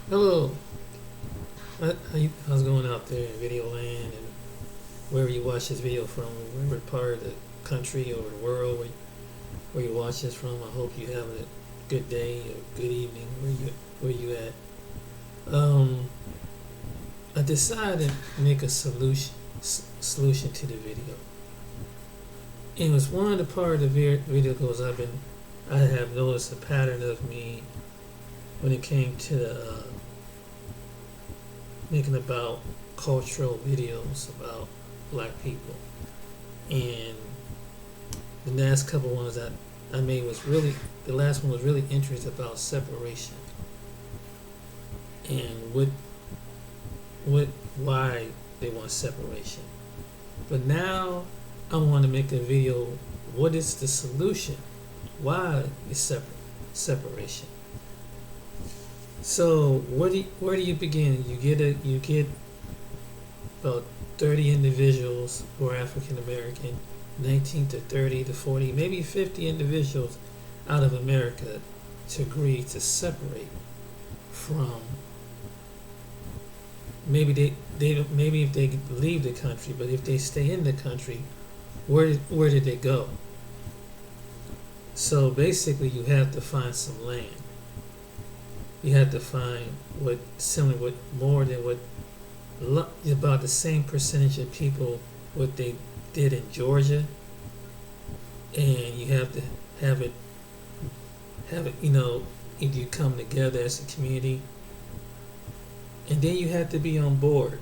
Hello. How's it going out there in video land and wherever you watch this video from, wherever part of the country or the world where you watch this from? I hope you have a good day or good evening where you at. I decided to make a solution to the video. And it was one of the part of the video goes I have noticed a pattern of me when it came to making about cultural videos about black people. And the last couple ones that I made the last one was really interesting about separation and why they want separation. But now I want to make a video, what is the solution? Why is separation? So where do you begin? You get about 30 individuals who are African American, 19 to 30 to 40, maybe 50 individuals out of America to agree to separate from maybe if they leave the country, but if they stay in the country, where did they go? So basically, you have to find some land. You have to find more than what about the same percentage of people what they did in Georgia, and you have to have it if you come together as a community, and then you have to be on board.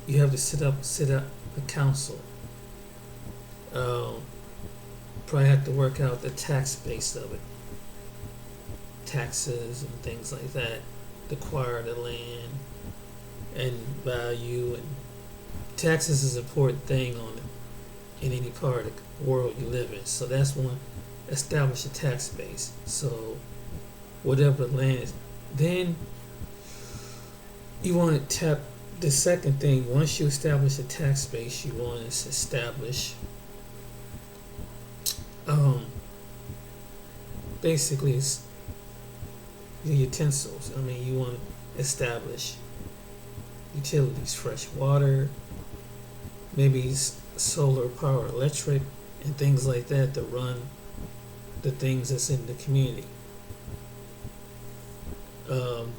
You have to set up a council. Probably have to work out the tax base of it, taxes and things like that, acquire the land and value, and taxes is an important thing in any part of the world you live in. So that's one, establish a tax base. So whatever the land is, then you want to tap the second thing. Once you establish a tax base, you want to establish basically it's the utensils. I mean, you want to establish utilities, fresh water, maybe solar power, electric, and things like that to run the things that's in the community. But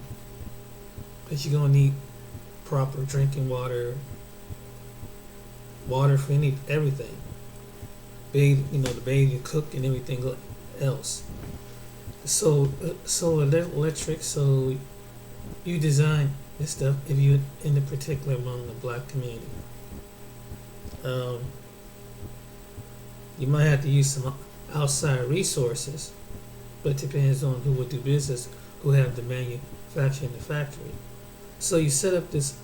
you're gonna need proper drinking water, water for everything. To bathe, you cook, and everything else. So electric. So you design this stuff if you in the particular among the black community. You might have to use some outside resources, but it depends on who would do business, who have the manufacturing the factory. So you set up this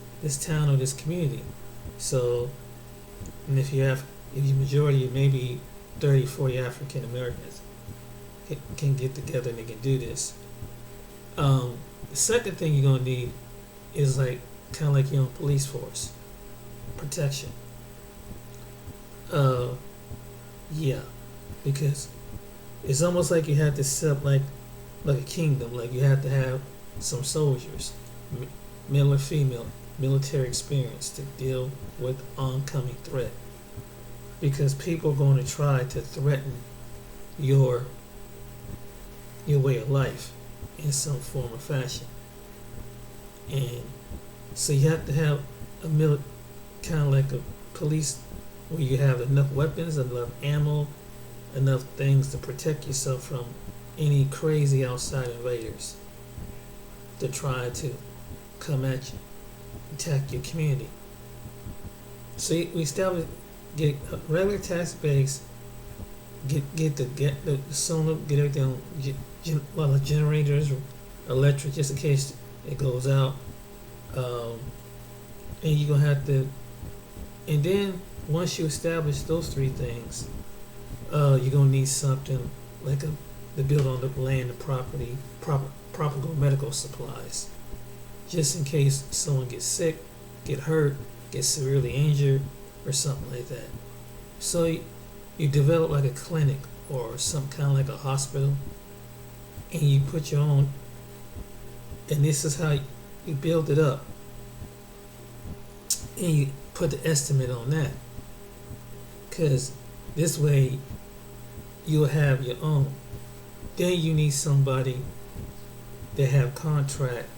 town or this community. So, and if your majority, maybe 30, 40 African Americans can get together and they can do this. The second thing you're gonna need is kind of like your own police force, protection. Yeah, because it's almost like you have to set up like a kingdom. Like you have to have some soldiers, male or female, military experience to deal with oncoming threat. Because people are going to try to threaten your way of life in some form or fashion, and so you have to have a kind of like a police where you have enough weapons, enough ammo, enough things to protect yourself from any crazy outside invaders to try to come at you, attack your community. So we get a regular tax base, get the solar, get everything, the generators, electric, just in case it goes out, and you're gonna have to, and then once you establish those three things, you're gonna need something like to build on the land, the property, proper medical supplies, just in case someone gets sick, get hurt, get severely injured, or something like that. So you develop like a clinic or some kind of like a hospital, and you put your own And this is how you build it up, and you put the estimate on that, because this way you'll have your own. Then you need somebody that have contract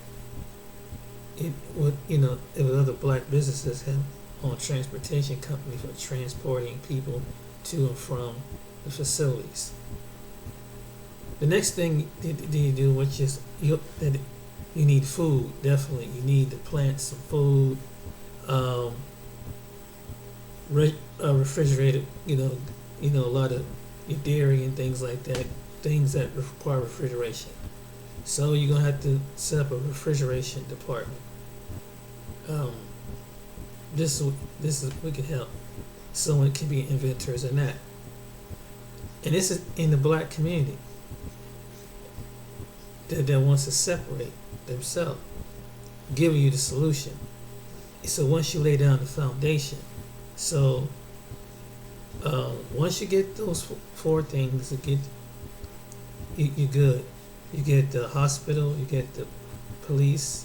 with if other black businesses have on transportation companies for transporting people to and from the facilities. The next thing that you do, which is you need food. Definitely, you need to plant some food, refrigerated. A lot of your dairy and things like that, things that require refrigeration. So you're gonna have to set up a refrigeration department. This is we can help. Someone can be inventors in that. And this is in the black community that wants to separate themselves, giving you the solution. So once you lay down the foundation, so once you get those four things, you're good. You get the hospital, you get the police,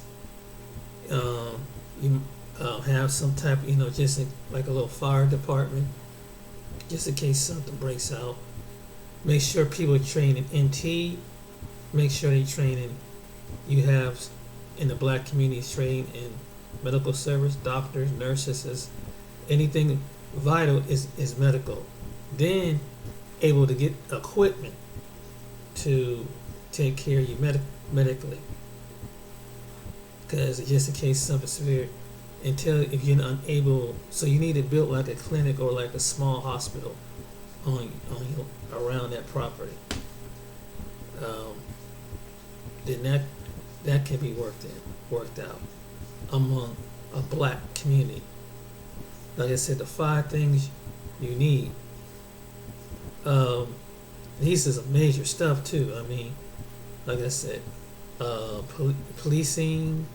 you have some type, just like a little fire department, just in case something breaks out. Make sure people are trained in MT. Make sure they train in. You have in the black community trained in medical service, doctors, nurses, anything vital is medical. Then able to get equipment to take care of you medically, because just in case something severe, until if you're unable, so you need to build like a clinic or like a small hospital on around that property. Then that can be worked out among a black community. Like I said, the 5 things you need. These is major stuff too. I mean, like I said, policing,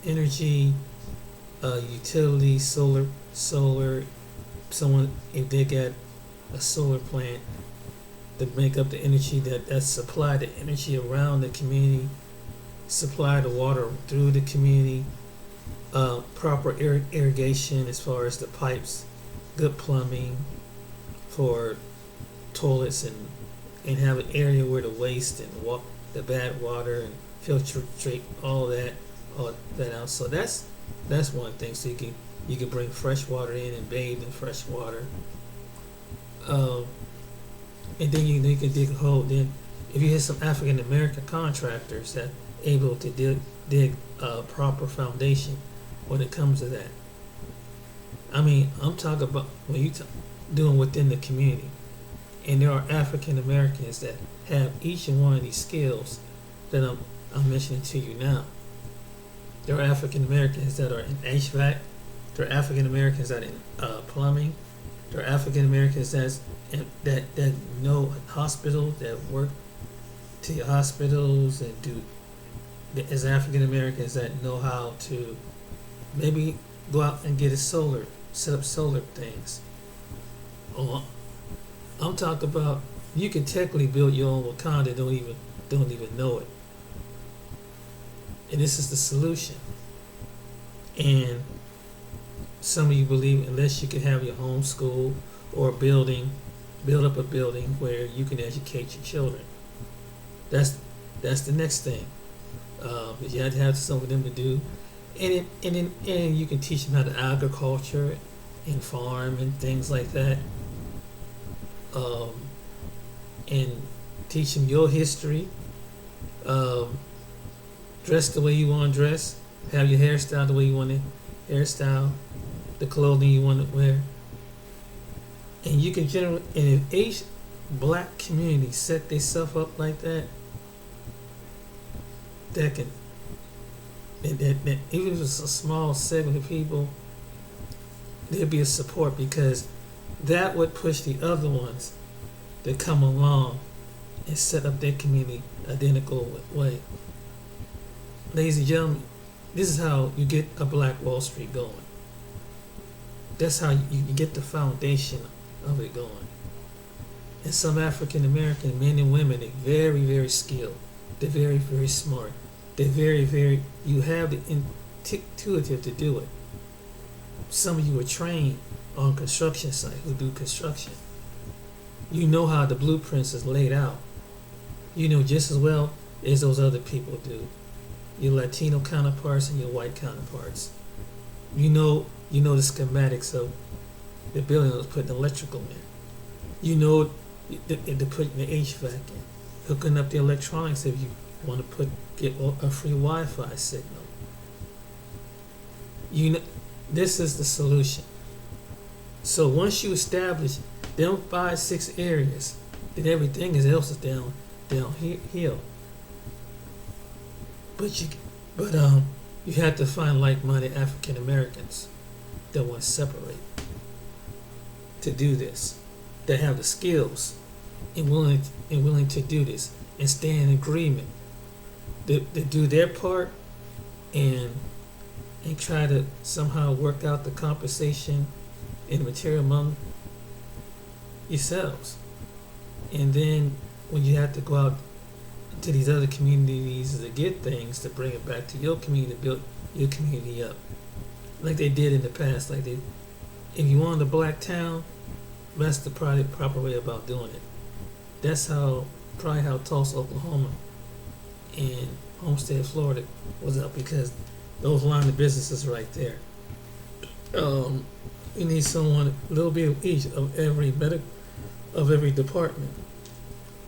energy, utility, solar. Someone, if they got a solar plant to make up the energy that supply the energy around the community, supply the water through the community, proper irrigation as far as the pipes, good plumbing for toilets, and have an area where the waste and the bad water and filtrate all that out. So that's one thing. So you can bring fresh water in and bathe in fresh water. And then you can dig a hole. Then if you have some African American contractors that able to dig a proper foundation when it comes to that. I mean, I'm talking about when you doing within the community, and there are African Americans that have each and one of these skills that I'm mentioning to you now. There are African Americans that are in HVAC. There are African Americans that are in plumbing. There are African Americans that know hospitals, that work to your hospitals, and do as African Americans that know how to maybe go out and get set up solar things. Oh, I'm talking about you can technically build your own Wakanda, don't even know it. And this is the solution. And some of you believe unless you can have your home school or build up a building where you can educate your children. That's the next thing. You have to have something for them to do, and you can teach them how to agriculture and farm and things like that. And teach them your history. Dress the way you want to dress. Have your hairstyle the way you want to hairstyle. The clothing you want to wear. And you can generate. And if each black community set themselves up like that, that can. That even if it's a small segment of people, there'd be a support, because that would push the other ones to come along and set up their community identical way. Ladies and gentlemen, this is how you get a Black Wall Street going. That's how you get the foundation of it going. And some African American men and women, they're very, very skilled. They're very, very smart. they're very, you have the intuitive to do it. Some of you are trained on construction site who do construction. You know how the blueprints is laid out. You know just as well as those other people do. Your Latino counterparts and your white counterparts. You know the schematics of the building that's putting electrical in. You know they're putting the HVAC in, hooking up the electronics if you want to get a free Wi-Fi signal. You know, this is the solution. So once you establish them 5-6 areas, then everything else is downhill. But you have to find like-minded African Americans that want to separate to do this, that have the skills and willing to do this and stay in agreement. They do their part and try to somehow work out the compensation and material among yourselves. And then when you have to go out to these other communities to get things, to bring it back to your community, to build your community up, like they did in the past. If you wanted a black town, that's the proper way about doing it. That's probably how Tulsa, Oklahoma, and Homestead, Florida was up, because those line of businesses right there. You need someone, a little bit of each of every department,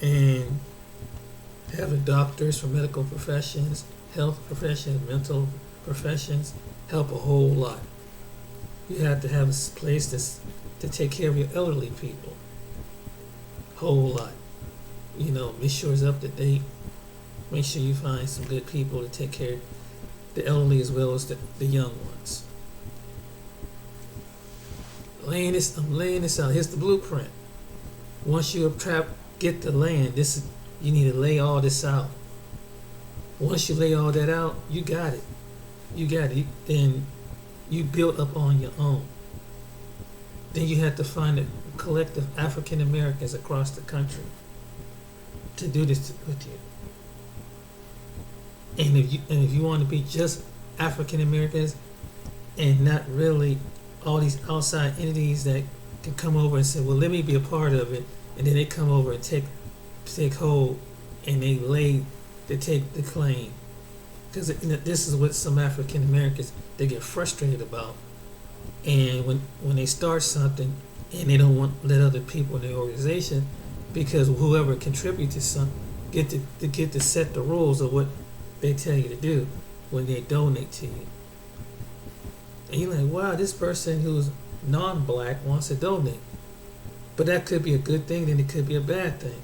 and having doctors for medical professions, health professions, mental professions help a whole lot. You have to have a place to take care of your elderly people. Whole lot. Make sure it's up to date. Make sure you find some good people to take care of the elderly as well as the young ones. I'm laying this out. Here's the blueprint. Once you get the land, you need to lay all this out. Once you lay all that out, you got it. Then you build up on your own. Then you have to find a collective African Americans across the country to do this with you. And if you want to be just African Americans and not really all these outside entities that can come over and say, well, let me be a part of it, and then they come over and take hold and they take the claim. Because this is what some African Americans, they get frustrated about. And when they start something and they don't want to let other people in the organization, because whoever contributes to something get to set the rules of what they tell you to do when they donate to you. And you're like, wow, this person who's non-black wants to donate. But that could be a good thing, then it could be a bad thing.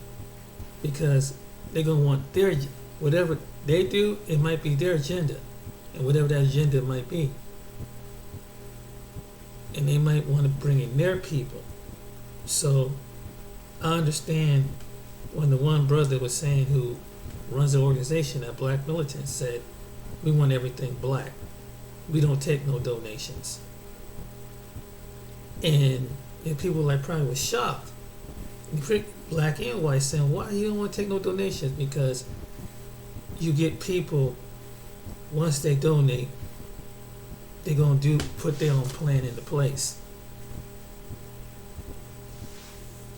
Because they're going to want whatever they do, it might be their agenda. And whatever that agenda might be. And they might want to bring in their people. So I understand when the one brother was saying, who runs the organization at Black Militants, said, we want everything black. We don't take no donations. And people probably was shocked. Black and white, saying, why you don't want to take no donations? Because you get people, once they donate, they're going to put their own plan into place.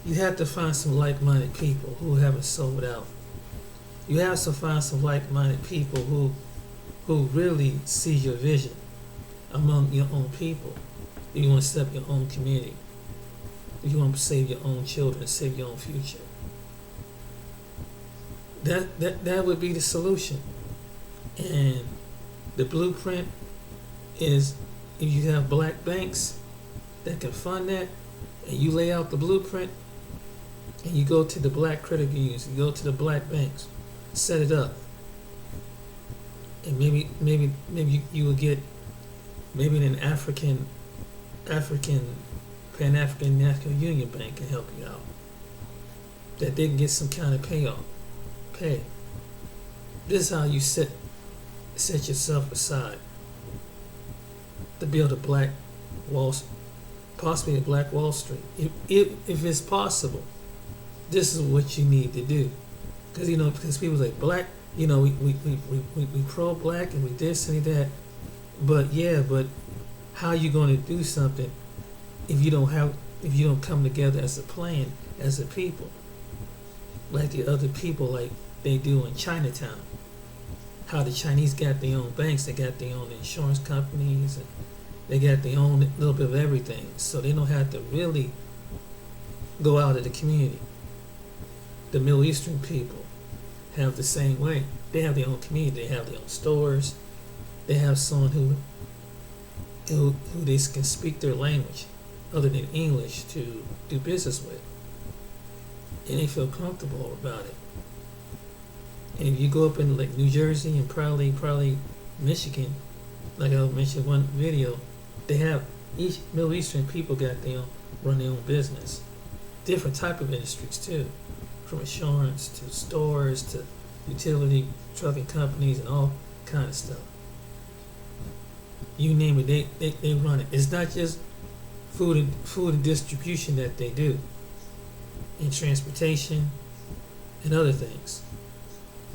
You have to find some like-minded people who haven't sold out. You have to find some like-minded people who really see your vision among your own people. If you want to set up your own community. If you want to save your own children, save your own future. That would be the solution. And the blueprint is, if you have black banks that can fund that, and you lay out the blueprint, and you go to the black credit unions, you go to the black banks, set it up, and maybe you will get an African Pan-African National Union Bank can help you out, that they can get some kind of pay. This is how you set yourself aside to build a black possibly a black Wall Street. If it's possible, this is what you need to do. Because people say we pro-black and we this and that, but yeah, but how you going to do something if you don't come together as a plan, as a people, like the other people, like they do in Chinatown? How the Chinese got their own banks, they got their own insurance companies, and they got their own little bit of everything, so they don't have to really go out of the community. The Middle Eastern people have the same way. They have their own community. They have their own stores. They have someone who they can speak their language other than English to do business with, and they feel comfortable about it. And if you go up in like New Jersey and probably Michigan, like I mentioned one video, they have each Middle Eastern people got their own, run their own business, different type of industries too, from insurance to stores to utility trucking companies and all kind of stuff. You name it, they run it. It's not just food and distribution that they do, and transportation and other things.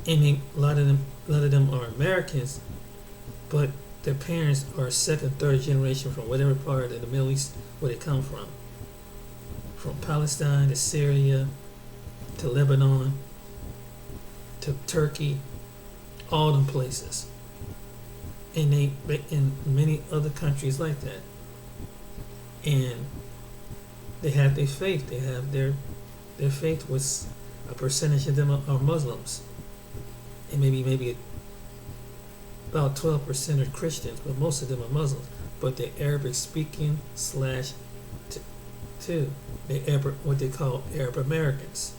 And a lot of them are Americans, but their parents are second, third generation from whatever part of the Middle East where they come from Palestine to Syria to Lebanon to Turkey, all them places, and they in many other countries like that. And they have their faith. They have their faith was a percentage of them are Muslims, and maybe about 12% are Christians, but most of them are Muslims. But they're Arabic speaking slash too. They're Arab, what they call Arab Americans.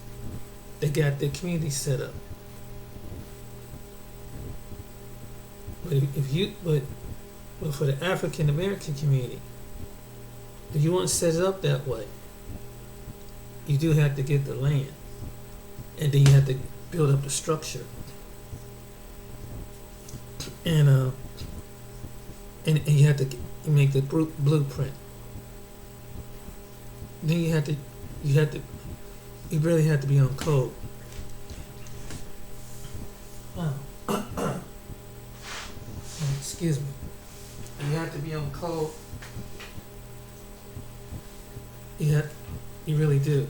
They got their community set up. But for the African American community, if you want to set it up that way, you do have to get the land, and then you have to build up the structure, and you have to make the blueprint. Then you really have to be on code. Wow. Excuse me. You have to be on code. You really do.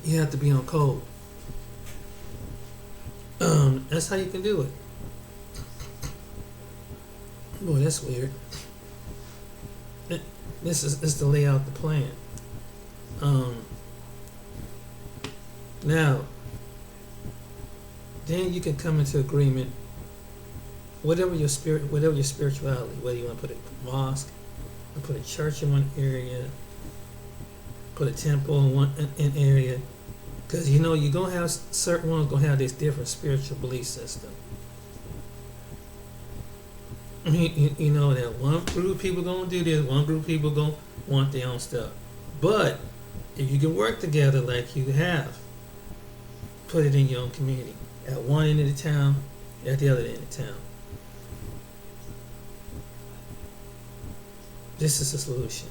You have to be on code. That's how you can do it. Boy, that's weird. This is to lay out the plan. Now, then you can come into agreement. Whatever your spirituality, whether you want to put a mosque, or put a church in one area, put a temple in one area, because you're gonna have certain ones gonna have this different spiritual belief system. I mean, you know that one group of people gonna do this, one group of people gonna want their own stuff. But if you can work together like you have, put it in your own community, at one end of the town, at the other end of town. This is a solution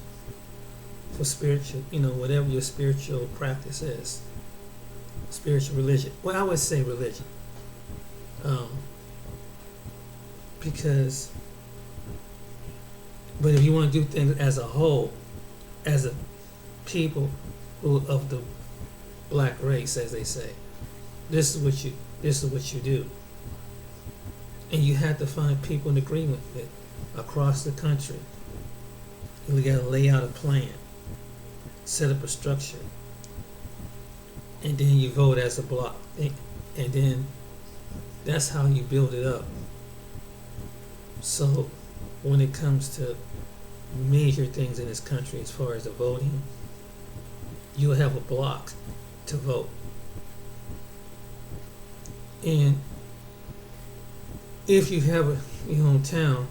for spiritual, whatever your spiritual practice is. Spiritual religion. Well, I would say religion. But if you want to do things as a whole, as a people of the black race, as they say, this is what you do. And you have to find people in agreement with it across the country. You got to lay out a plan, set up a structure, and then you vote as a block. And then that's how you build it up. So when it comes to major things in this country as far as the voting, you'll have a block to vote. And if you have your own town,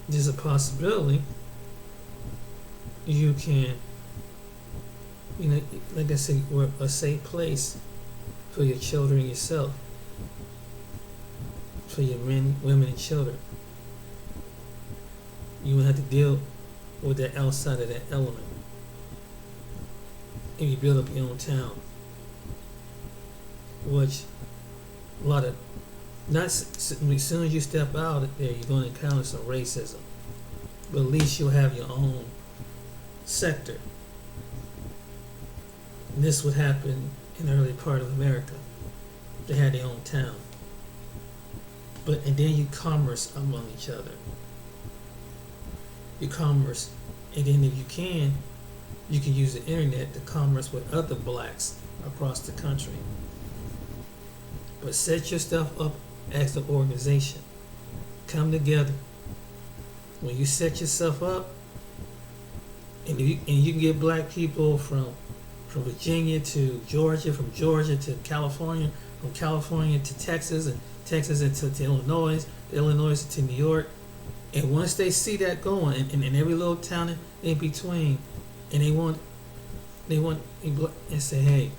there's a possibility you can, like I said, we're a safe place for your children and yourself, for your men, women, and children. You won't have to deal with that outside of that element. and you build up your own town, which a lot of not as soon as you step out there, you're going to encounter some racism, but at least you'll have your own sector. And this would happen in the early part of America. They had their own town, and then you commerce among each other. You commerce, and then if you can use the internet to commerce with other blacks across the country. But set your stuff up as an organization. Come together. When you set yourself up, and you can get black people from Virginia to Georgia, from Georgia to California, from California to Texas, and Texas into Illinois, Illinois to New York. And once they see that going, and every little town in between, and they want and say, hey,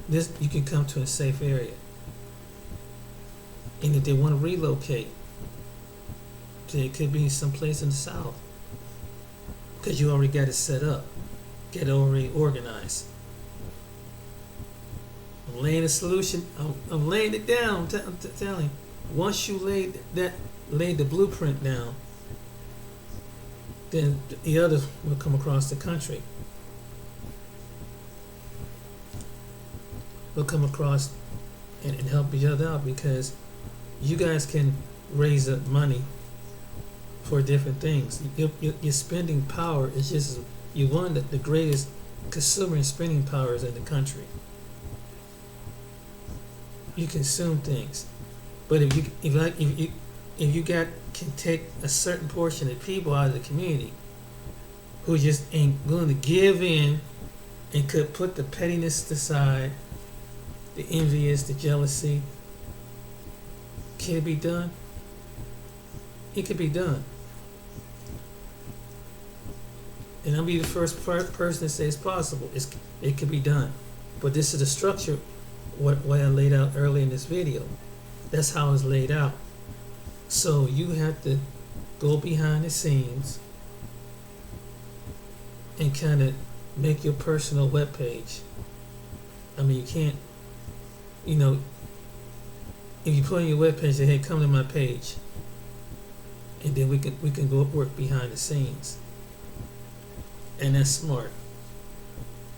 this, you can come to a safe area. And if they want to relocate, then it could be someplace in the South, because you already got it set up, get it already organized. I'm laying a solution. I'm laying it down. I'm telling you, once you lay the blueprint down, then the others will come across the country. We'll come across and help each other out, because you guys can raise up money for different things. Your spending power is just, you're one of the greatest consumer and spending powers in the country. You consume things, but if you can take a certain portion of people out of the community who just ain't willing to give in and could put the pettiness aside, the envious, the jealousy, can it be done? It could be done. And I'll be the first person to say it's possible. It could be done. But this is the structure, what I laid out early in this video. That's how it's laid out. So you have to go behind the scenes and kind of make your personal webpage. I mean, you can't, if you put on your webpage, say, hey, come to my page, and then we can go work behind the scenes. And that's smart.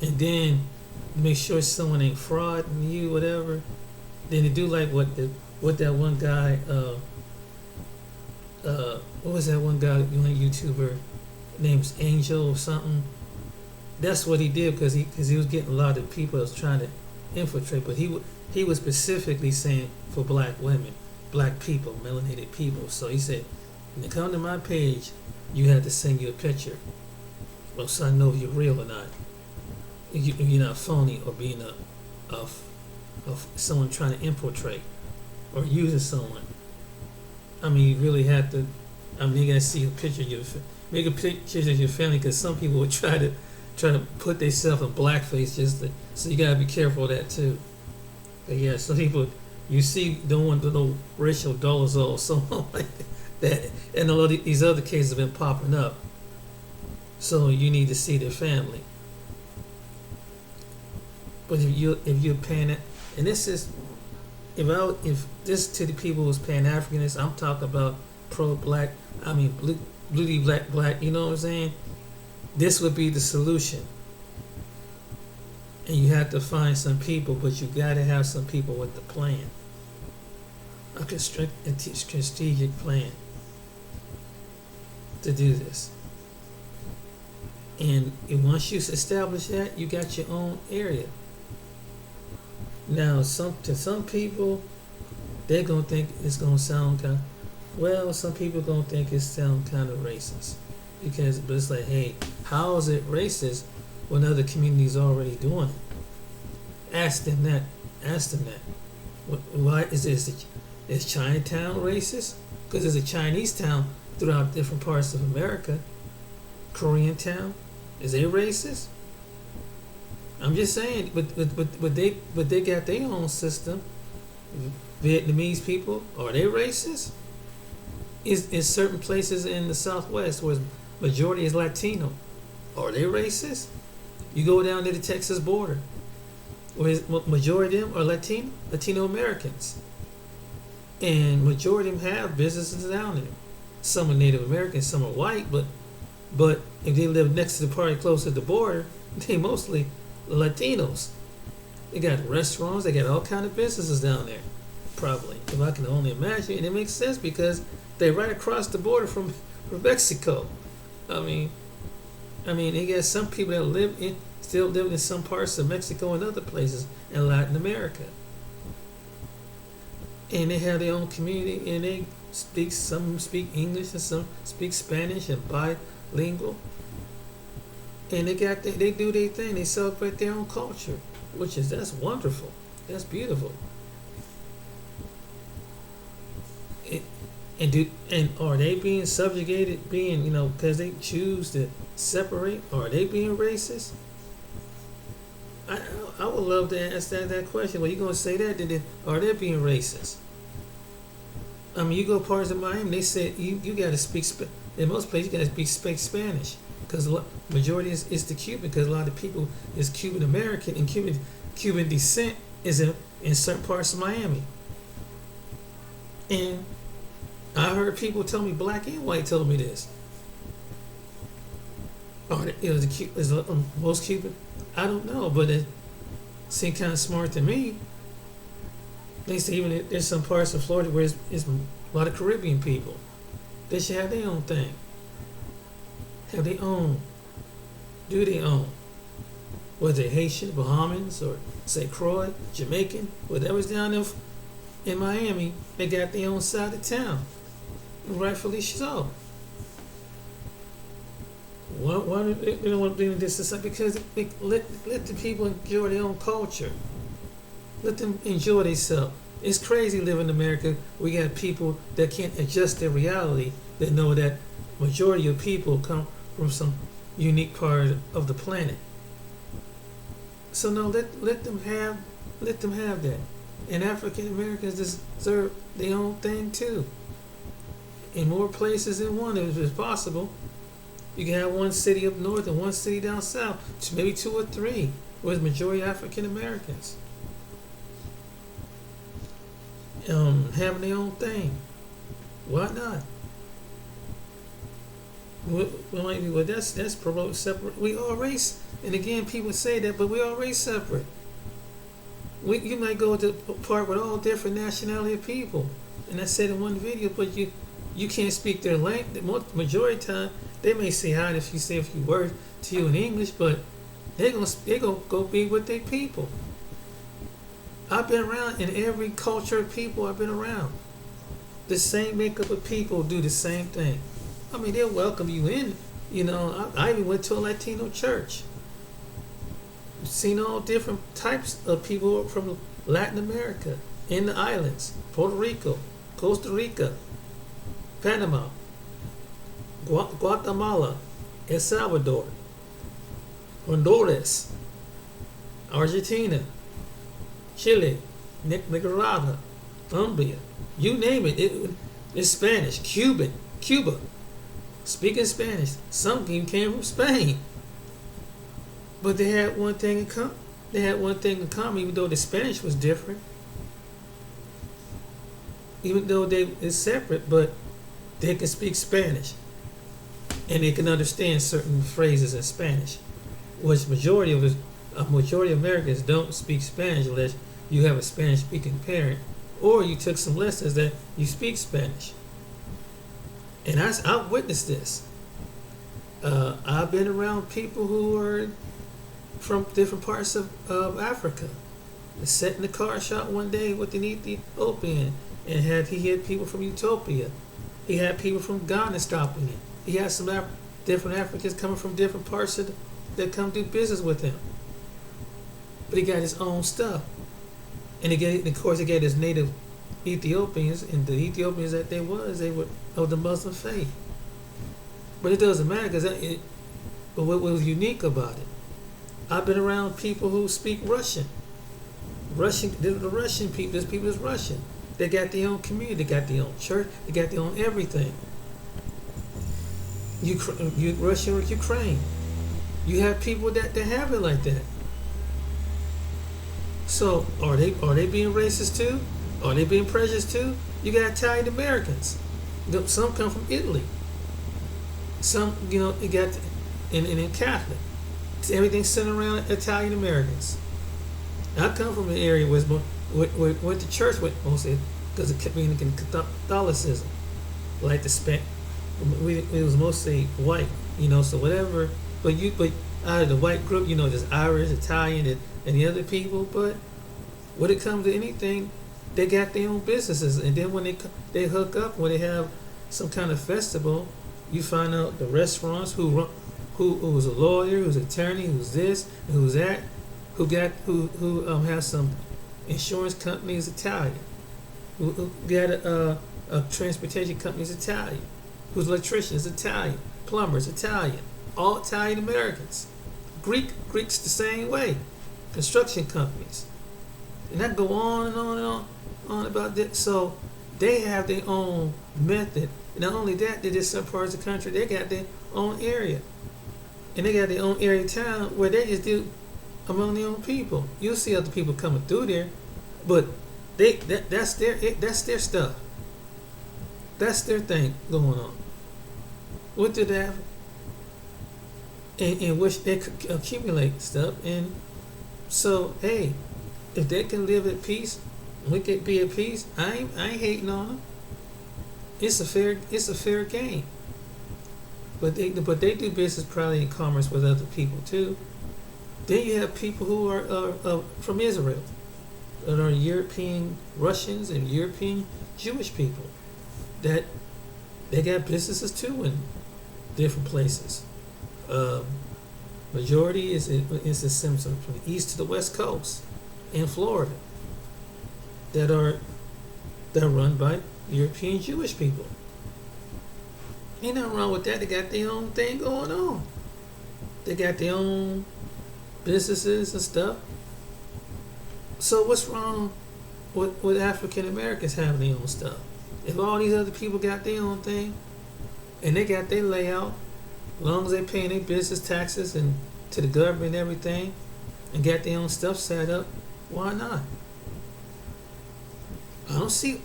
And then make sure someone ain't frauding you, whatever. Then to do like what that one guy, what was that one guy, YouTuber, name's Angel or something. That's what he did, because he was getting a lot of people that was trying to infiltrate, but he was specifically saying for black women, black people, melanated people. So he said, when you come to my page, you have to send you a picture, well, so I know if you're real or not. If you're not phony or being of someone trying to infiltrate or using someone. I mean, you really have to. I mean, you gotta see a picture of make a picture of your family, because some people will try to put themselves in blackface so you gotta be careful of that too. But yeah, some people you see don't want to know racial dolezal or someone like that, and a lot of these other cases have been popping up. So you need to see their family. But if you're pan, and this is if this to the people who's Pan-Africanist, I'm talking about pro-black. I mean bloody black. You know what I'm saying? This would be the solution. And you have to find some people, but you got to have some people with the plan, a strategic plan to do this. And once you establish that, you got your own area. Now, to some people, they're gonna think it's gonna sound kind. Well, some people gonna think it sound kind of racist, but it's like, hey, how is it racist when other communities are already doing it? Ask them that. Why is Chinatown racist? Because there's a Chinese town throughout different parts of America. Korean town, is they racist? I'm just saying, but they got their own system. Vietnamese people, are they racist? Is certain places in the Southwest where majority is Latino, are they racist? You go down to the Texas border, where majority of them are Latino Americans, and majority of them have businesses down there. Some are Native Americans, some are white, but if they live next to the party close to the border, they mostly Latinos. They got restaurants, they got all kind of businesses down there. Probably, if I can only imagine, and it makes sense because they're right across the border from Mexico. I mean, they got some people that still live in some parts of Mexico and other places in Latin America, and they have their own community, and they some speak English and some speak Spanish and bilingual, and they do their thing. They celebrate their own culture, that's wonderful. That's beautiful. And are they being subjugated, because they choose to separate? Are they being racist? I would love to ask that question. Well, you gonna say that? Then are they being racist? I mean, you go parts of Miami, they said you got to speak. In most places, you got to speak Spanish because the majority is the Cuban. Because a lot of people is Cuban American and Cuban descent is in certain parts of Miami. And I heard people tell me, black and white, told me this. Is most Cuban? I don't know, but it seemed kind of smart to me. They say even there's some parts of Florida where it's a lot of Caribbean people. They should have their own thing. Have their own. Do their own. Whether they're Haitian, Bahamians, or St. Croix, Jamaican, whatever's down there in Miami, they got their own side of town. Rightfully so. Why do they don't want to bring this society? Because let the people enjoy their own culture. Let them enjoy themselves. It's crazy living in America. We got people that can't adjust their reality, that know that majority of people come from some unique part of the planet. So no, let them have that. And African Americans deserve their own thing too. In more places than one, if it's possible. You can have one city up north and one city down south, maybe two or three, with majority African Americans. Having their own thing. Why not? Well, that's promote separate. We all race, and again, people say that, but we all race separate. You might go to a part with all different nationality of people, and I said in one video, but you can't speak their language. The majority of the time, they may say hi if you say a few words to you in English, but they're gonna go be with their people. I've been around in every culture of people I've been around. The same makeup of people do the same thing. I mean, they'll welcome you in. I even went to a Latino church. Seen all different types of people from Latin America, in the islands, Puerto Rico, Costa Rica, Panama, Guatemala, El Salvador, Honduras, Argentina, Chile, Nicaragua, Colombia, you name it. It's Spanish, Cuba, speaking Spanish. Some even came from Spain. But they had one thing in common. Even though the Spanish was different. Even though it's separate, but they can speak Spanish. And they can understand certain phrases in Spanish. Which majority of Americans don't speak Spanish unless you have a Spanish-speaking parent, or you took some lessons that you speak Spanish. And I've witnessed this. I've been around people who are from different parts of Africa. I sat in the car shop one day with an Ethiopian, and he had people from Ethiopia. He had people from Ghana stopping him. He had some different Africans coming from different parts that come do business with him. But he got his own stuff. And of course, he got his native Ethiopians, and the Ethiopians that they were of the Muslim faith. But it doesn't matter, but what was unique about it, I've been around people who speak Russian. The Russian people, there's people that's Russian. They got their own community, they got their own church, they got their own everything. Russia or Ukraine. You have people that have it like that. So are they being racist too? Are they being prejudiced too? You got Italian Americans. Some come from Italy. Some, you got in Catholic. Everything's centered around Italian Americans. I come from an area where the church went mostly because of Dominican Catholicism, like it was mostly white, So whatever, but out of the white group, there's Irish, Italian, and the other people. But when it comes to anything, they got their own businesses, and then when they hook up, when they have some kind of festival, you find out the restaurants who's a lawyer, who's an attorney, who's this, and who's that, who has some insurance companies Italian, who got a transportation company's Italian, whose electrician is Italian, plumbers Italian, all Italian Americans, Greeks the same way, construction companies, and that go on and on and on about that. So they have their own method. Not only that, they did some parts of the country, they got their own area. And they got their own area of town where they just do among their own people. You'll see other people coming through there, but that's their stuff. That's their thing going on. What do they have? In which they accumulate stuff. And so, hey, if they can live at peace, we can be at peace. I ain't hating on them. It's a fair game. But they do business probably in commerce with other people too. Then you have people who are from Israel, that are European Russians and European Jewish people, that they got businesses too in different places. Majority is the Simpsons from the east to the west coast in Florida that are run by European Jewish people. Ain't nothing wrong with that. They got their own thing going on. They got their own businesses and stuff. So what's wrong with African Americans having their own stuff? If all these other people got their own thing and they got their layout, as long as they paying their business taxes and to the government and everything, and got their own stuff set up, why not? I don't see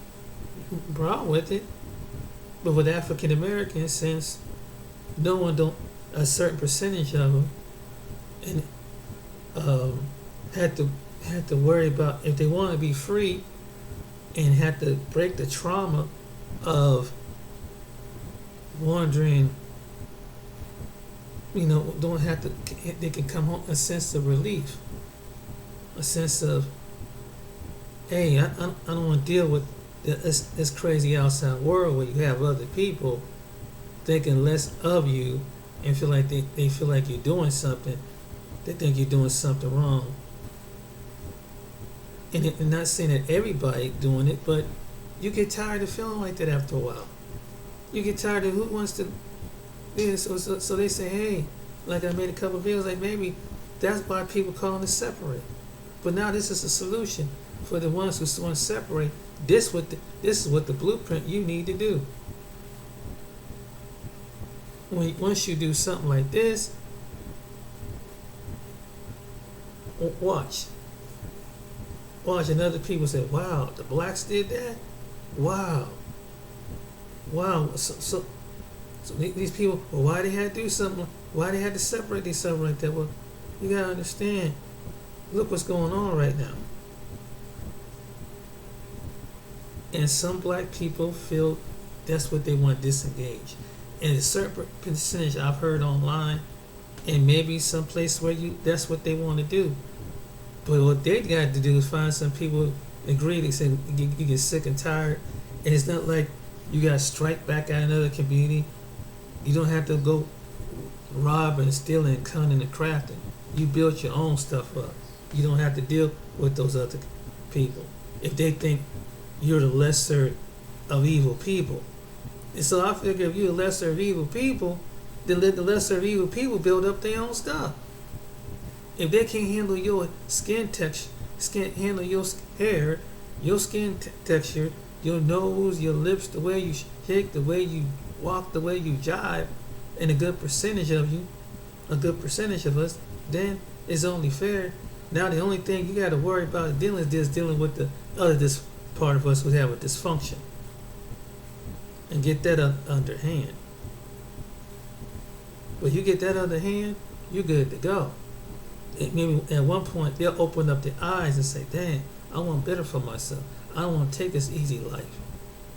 a problem with it. But with African Americans, since a certain percentage of them, and had to worry about if they want to be free, and had to break the trauma of wandering. They can come home a sense of relief, a sense of, hey, I don't want to deal with this crazy outside world where you have other people thinking less of you and feel like they feel like you're doing something. They think you're doing something wrong. And not saying that everybody doing it, but you get tired of feeling like that after a while. You get tired of who wants to. Yeah, so they say, hey, like I made a couple of videos, like maybe that's why people calling it separate. But now this is a solution for the ones who want to separate. This is what the blueprint you need to do. Once you do something like this, watch, and other people say, "Wow, the blacks did that. Wow. So these people, well, why they had to do something? Why they had to separate themselves like that? Well, you gotta understand. Look what's going on right now." And some black people feel that's what they want to disengage. And a certain percentage I've heard online, and maybe some place where that's what they want to do. But what they got to do is find some people agree. They say you get sick and tired, and it's not like you got to strike back at another community. You don't have to go robbing and stealing and cunning and crafting. You build your own stuff up. You don't have to deal with those other people if they think you're the lesser of evil people. And so I figure if you're the lesser of evil people, then let the lesser of evil people build up their own stuff. If they can't handle your skin texture, handle your hair, your skin texture, your nose, your lips, the way you shake, the way you walk, the way you jive, and a good percentage of you a good percentage of us, then it's only fair. Now the only thing you got to worry about dealing is just dealing with the other this part of us who have a dysfunction, and get that under hand. But you get that under hand, you're good to go. Maybe at one point they'll open up their eyes and say, "Dang, I want better for myself. I don't want to take this easy life.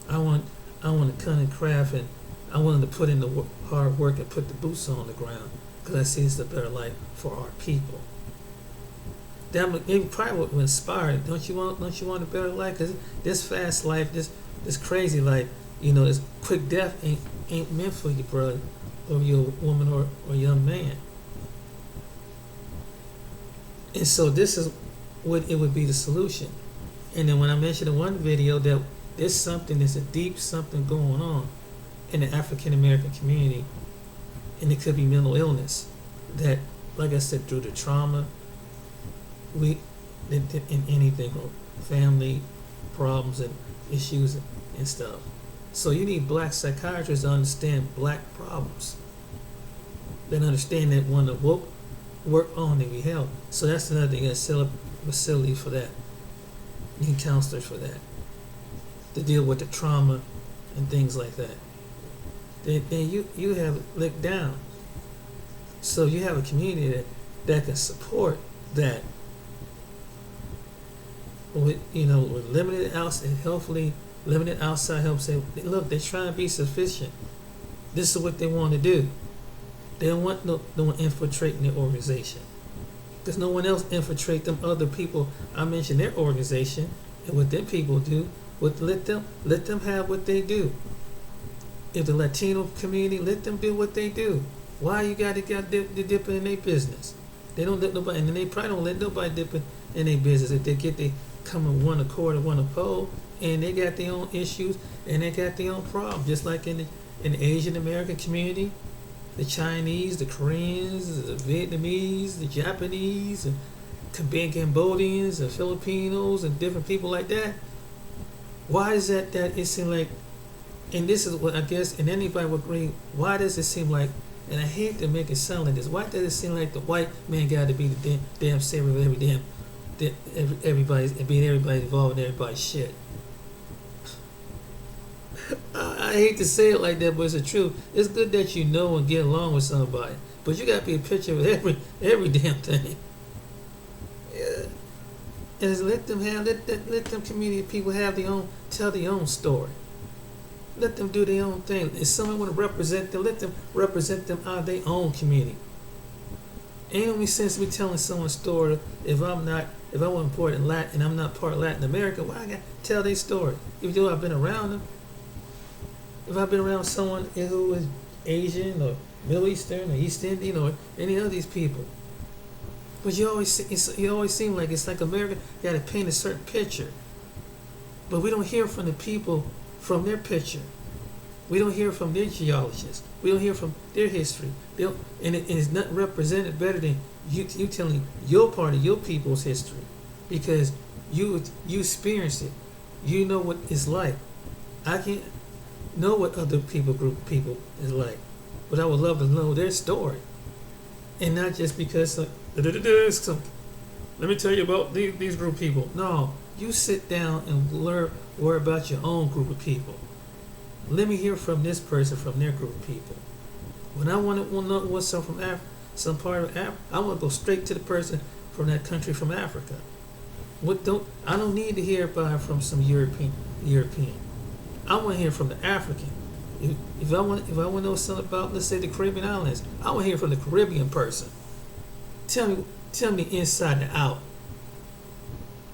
I want to cut and craft, and I want to put in the hard work and put the boots on the ground because I see it's a better life for our people." That maybe probably will inspire. Don't you want a better life? Because this fast life, this crazy life, this quick death ain't meant for you, brother, or your woman or young man. And so this is what it would be the solution. And then when I mentioned in one video that there's a deep something going on in the African American community, and it could be mental illness that, like I said, through the trauma, in anything, or family problems and issues and stuff. So you need black psychiatrists to understand black problems. Then understand that when the work on it, we help. So that's another thing. You got to set up facilities for that. You need counselors for that, to deal with the trauma and things like that. Then you have it licked down. So you have a community that can support that. With limited outside, hopefully limited outside help. Say, look, they're trying to be sufficient. This is what they want to do. They don't want no one infiltrating their organization, because no one else infiltrate them other people. I mentioned their organization, and what them people do. Let them have what they do. If the Latino community, let them do what they do. Why you got to dip in their business? They don't let nobody, and they probably don't let nobody dip in their business. If they come in one accord and one accord, and they got their own issues and they got their own problems, just like in the Asian American community, the Chinese, the Koreans, the Vietnamese, the Japanese, and Cambodians, and Filipinos, and different people like that. Why is that it seems like, and this is what I guess, and anybody would agree, why does it seem like, and I hate to make it sound like this, why does it seem like the white man got to be the damn savior of everybody's involved in everybody's shit? I hate to say it like that, but it's the truth. It's good that you know and get along with somebody, but you got to be a picture of every damn thing. Yeah. And let them community people tell their own story. Let them do their own thing. If someone want to represent them, let them represent them out of their own community. Ain't any sense me telling someone's story if I wasn't part in Latin and I'm not part of Latin America. Why I got to tell their story? Even though I've been around them. If I've been around someone who is Asian or Middle Eastern or East Indian or any of these people. But you always seem like it's like America got to paint a certain picture. But we don't hear from the people from their picture. We don't hear from their geologists. We don't hear from their history. And it's not represented better than you telling your part of your people's history, because you experience it. You know what it's like. I can't know what other group of people is like, but I would love to know their story, and not just because let me tell you about these group of people. No, you sit down and worry about your own group of people. Let me hear from this person from their group of people. When I want to know what's some part of Africa, I want to go straight to the person from that country from Africa. I don't need to hear from some European. I want to hear from the African. If I want to know something about, let's say, the Caribbean islands, I want to hear from the Caribbean person. Tell me inside and out.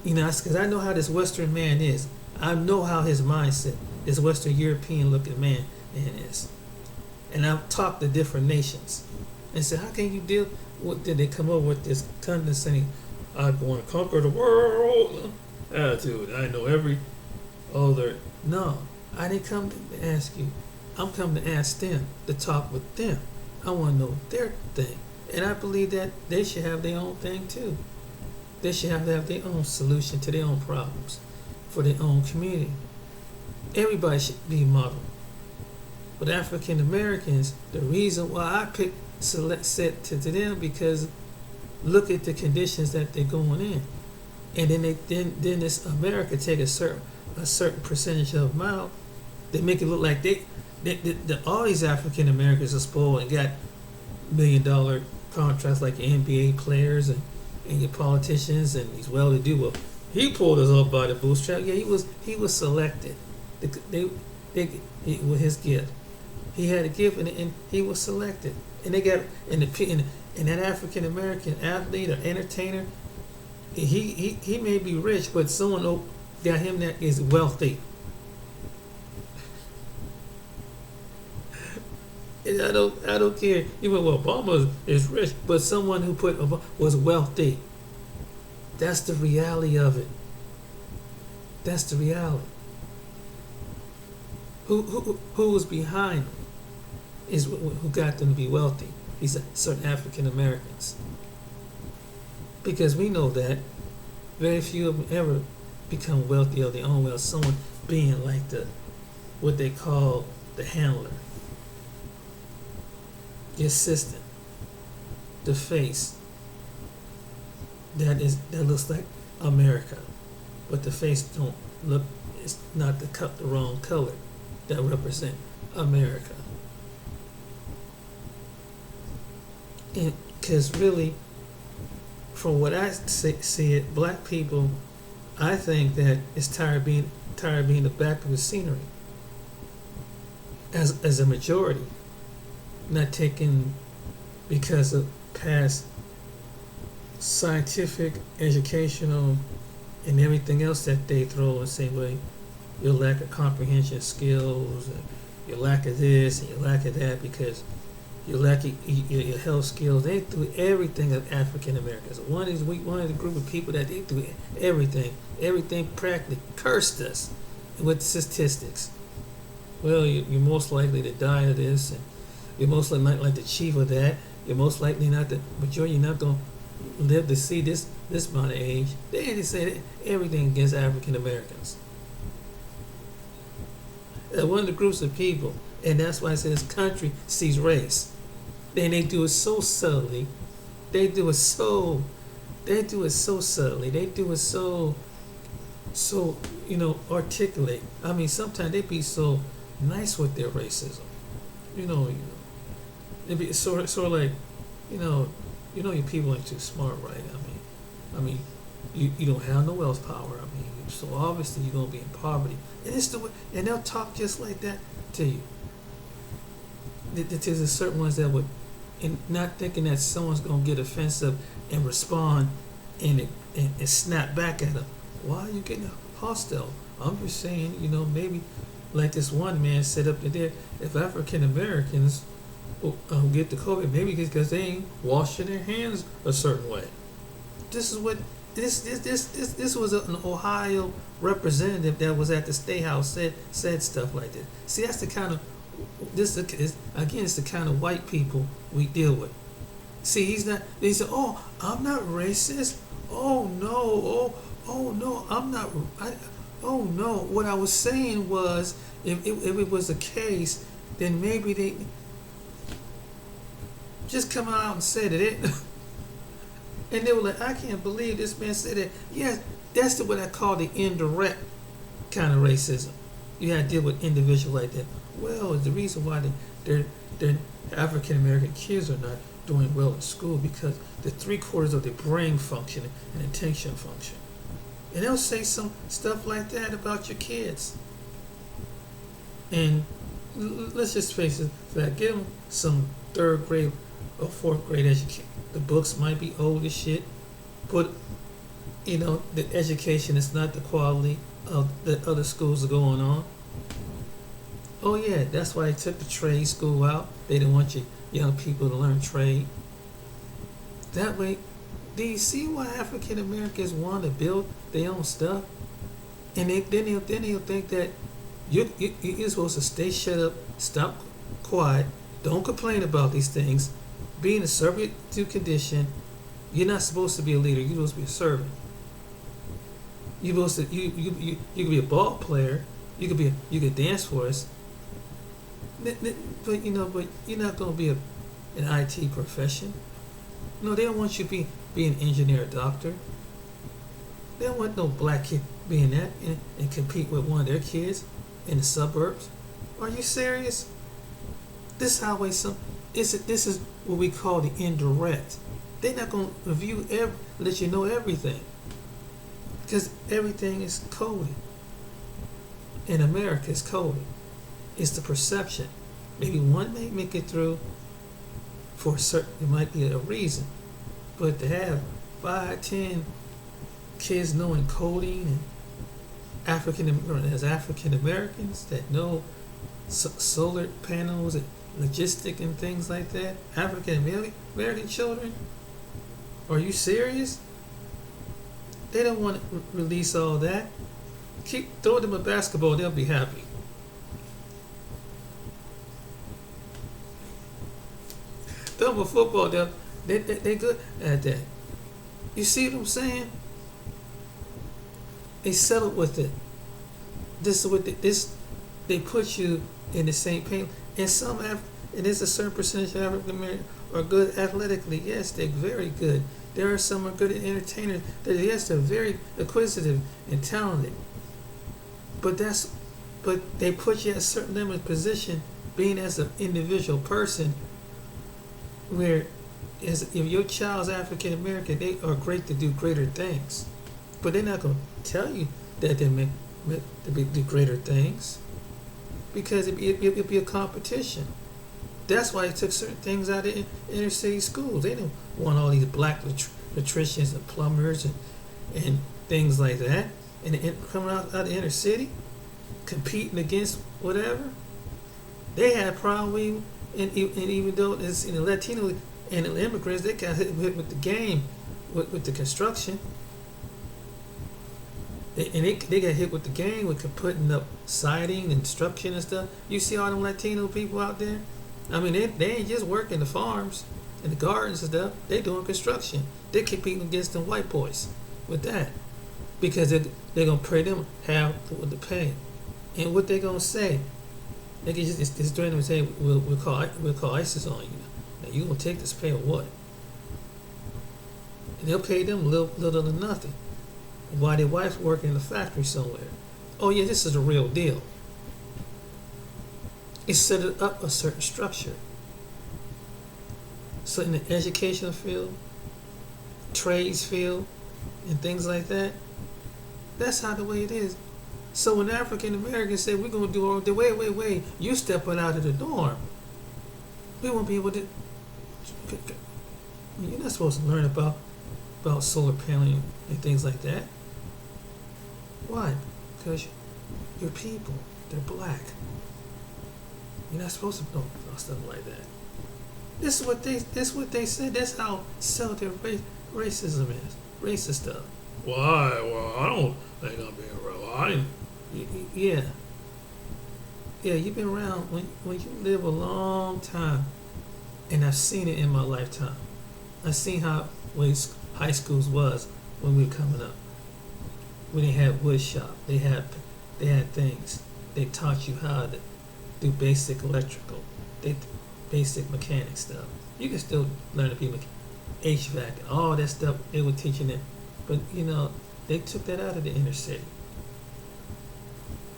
Because I know how this Western man is. I know how his mindset, this Western European looking man is. And I've talked to different nations and said, how can you deal with, did they come up with this condescending, I'm going to conquer the world attitude? I know every other. No, I didn't come to ask you. I'm coming to ask them, to talk with them. I want to know their thing. And I believe that they should have their own thing too. They should have their own solution to their own problems for their own community. Everybody should be modeled. But African Americans, the reason why I picked set to them because look at the conditions that they're going in, and then this America take a certain percentage of them out. They make it look like all these African Americans are spoiled and got $1 million contracts like NBA players and your politicians and these well-to-do. Well, he pulled us up by the bootstrap. Yeah, he was selected. With his gift, he had a gift and he was selected. And they got and that African American athlete or entertainer, he may be rich, but someone got him that is wealthy. And I don't care. Even Obama is rich, but someone who was wealthy. That's the reality of it. That's the reality. Who was behind them is who got them to be wealthy. These are certain African Americans. Because we know that very few of them ever become wealthy of their own wealth. Someone being like what they call the handler, the assistant, the face. That looks like America, but the face don't look. It's not the wrong color that represent America. And because really, from what I see it, black people, I think that it's tired of being the back of the scenery. As a majority, not taken because of past scientific, educational, and everything else that they throw and say, well, your lack of comprehension skills, and your lack of this, and your lack of that, because your lack of your health skills. They threw everything of African Americans. One of the group of people that they threw everything practically cursed us with statistics. Well, you're most likely to die of this, and you're most likely not like the chief of that. You're most likely not the majority. You're not going to live to see this amount of age. They say everything against African Americans. One of the groups of people, and that's why I say this country sees race. Then they do it so subtly. They do it so subtly. They do it so articulate. I mean, sometimes they be so nice with their racism. It be sort of like, your people ain't too smart, right? I mean, you don't have no wealth power. I mean, so obviously you're gonna be in poverty, and and they'll talk just like that to you. There's certain ones that would, and not thinking that someone's gonna get offensive and respond and snap back at them. Why are you getting hostile? I'm just saying, maybe like this one man said up there, if African Americans get the COVID, maybe because they ain't washing their hands a certain way. This is what this was an Ohio representative that was at the State House said stuff like that. See, that's the kind of it's the kind of white people we deal with. See, he said, "Oh, I'm not racist. Oh no, oh no, I'm not. Oh no." What I was saying was, if it was the case, then maybe they just come out and said it. And they were like, I can't believe this man said that. Yes, that's what I call the indirect kind of racism. You had to deal with individuals like that. Well, the reason why their African American kids are not doing well in school because the 3/4 of their brain function and attention function. And they'll say some stuff like that about your kids. And let's just face it, give them some 3rd grade or 4th grade education. The books might be old as shit, but the education is not the quality of the other schools are going on. Oh yeah, that's why they took the trade school out. They didn't want your young people to learn trade. That way, do you see why African Americans want to build their own stuff? And then they'll think that you're supposed to stay shut up, stop quiet, don't complain about these things. Being a servitude condition, you're not supposed to be a leader. You're supposed to be a servant. You're supposed to you could be a ball player. You could dance for us. But you're not gonna be an IT profession. No, they don't want you to be an engineer or doctor. They don't want no black kid being that and compete with one of their kids in the suburbs. Are you serious? This highway this is what we call the indirect. They're not gonna let you know everything. Because everything is coded. In America it's coded. It's the perception. Maybe one may make it through for a certain, it might be a reason. But to have 5, 10 kids knowing coding and African Americans that know solar panels and logistic and things like that, African American children, are you serious? They don't want to release all that. Throw them a basketball, they'll be happy. Throw them a football, they good at that. You see what I'm saying? They settled with it. This is what they put you in the same paint. And and there's a certain percentage of African Americans are good athletically. Yes, they're very good. There are some are good entertainers. Yes, they're very acquisitive and talented. But they put you at a certain limited position, being as an individual person, where if your child's African American, they are great to do greater things. But they're not going to tell you that they meant to do greater things, because it'd be a competition. That's why they took certain things out of inner city schools. They didn't want all these black electricians and plumbers and things like that, and coming out of inner city, competing against whatever. They had probably, and even though it's in the Latino and the immigrants, they got hit with the game, with the construction. And they got hit with the game with putting up siding and structure and stuff. You see all them Latino people out there? I mean, they ain't just working the farms and the gardens and stuff. They doing construction. They competing against them white boys with that, because they're gonna pay them half what they pay. And what they gonna say? They can just threaten them and say, we'll call ISIS on you. Now you gonna take this pay or what? And they'll pay them little to nothing, while their wife's working in a factory somewhere. Oh yeah, this is a real deal. It set up a certain structure. So in the educational field, trades field, and things like that, that's how the way it is. So when African Americans say we're going to do all the wait, you stepping out of the norm, we won't be able to. You're not supposed to learn about solar paneling and things like that. Why? Because your people, they're black. You're not supposed to know stuff like that. This is what they said. That's how selective racism is. Racist stuff. Why? Well, I don't think I'm being real. Yeah. Yeah, you've been around when you live a long time, and I've seen it in my lifetime. I've seen how high schools was when we were coming up. When they had wood shop, they had things. They taught you how to do basic electrical, basic mechanic stuff. You can still learn to be HVAC and all that stuff they were teaching them. But they took that out of the inner city.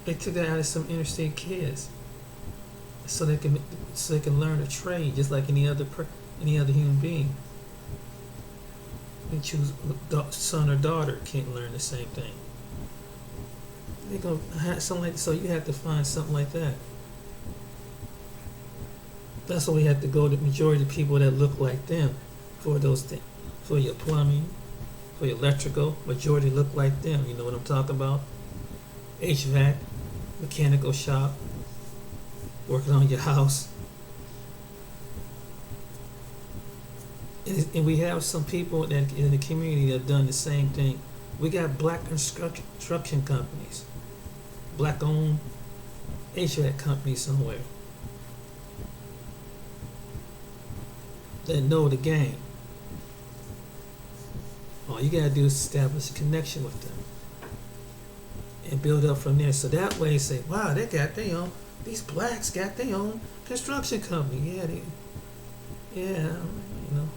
They took that out of some interstate kids, so they can learn a trade just like any other human being. They choose son or daughter can't learn the same thing. They're gonna have something like, so you have to find something like that. That's why we have to go to the majority of people that look like them for those things. For your plumbing, for your electrical, majority look like them. You know what I'm talking about? HVAC, mechanical shop, working on your house. And we have some people that in the community that have done the same thing. We got black construction companies, black-owned HVAC companies somewhere that know the game. All you gotta do is establish a connection with them and build up from there. So that way, you say, wow, these blacks got their own construction company. Yeah, Yeah, you know,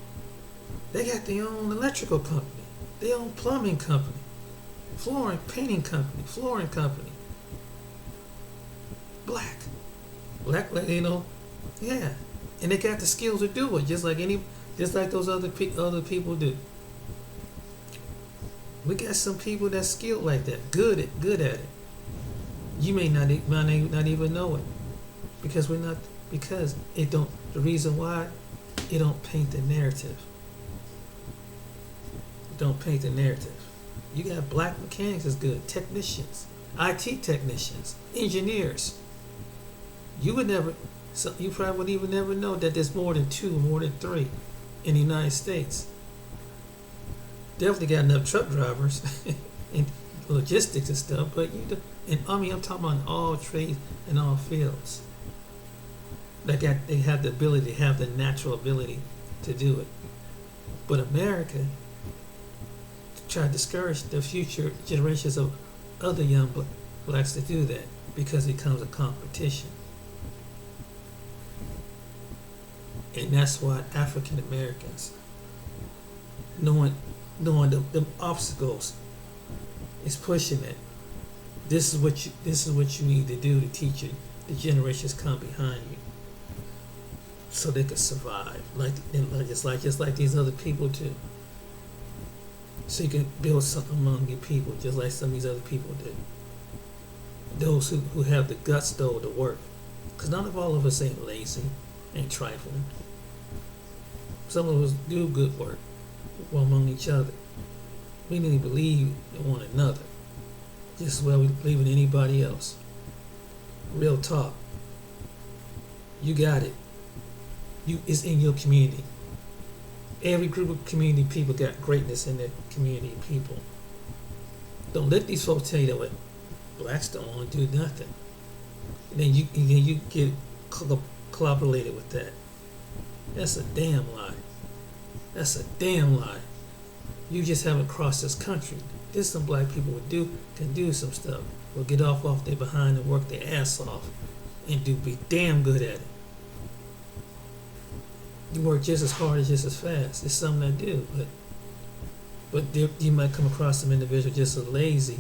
they got their own electrical company, their own plumbing company, flooring company. Black, black, you know, yeah, and they got the skills to do it, just like those other people do. We got some people that's skilled like that, good at it. You might not even know it because we're not because it don't. The reason why it don't paint the narrative. It don't paint the narrative. You got black mechanics is good, technicians, IT technicians, engineers. You would never, so you probably would even never know that there's more than two, more than three in the United States. Definitely got enough truck drivers and logistics and stuff, but and I mean, I'm talking about all trades and all fields. They have the ability, they have the natural ability to do it. But America try to discourage the future generations of other young blacks to do that because it becomes a competition. And that's why African Americans, knowing the obstacles, is pushing it. This is what you need to do to teach it. The generations come behind you, so they could survive, just like these other people too. So you can build something among your people, just like some of these other people did. Those who have the guts though to work, because none of all of us ain't lazy, ain't trifling. Some of us do good work among each other. We need to believe in one another, just as well we believe in anybody else. Real talk. You got it. It's in your community. Every group of community people got greatness in their community people. Don't let these folks tell you that blacks don't want to do nothing. And then you get collaborated with that. That's a damn lie. That's a damn lie. You just haven't crossed this country. There's some black people can do some stuff. Will get off their behind and work their ass off and be damn good at it. You work just as hard as just as fast. There's some that do, but you might come across some individuals just as lazy,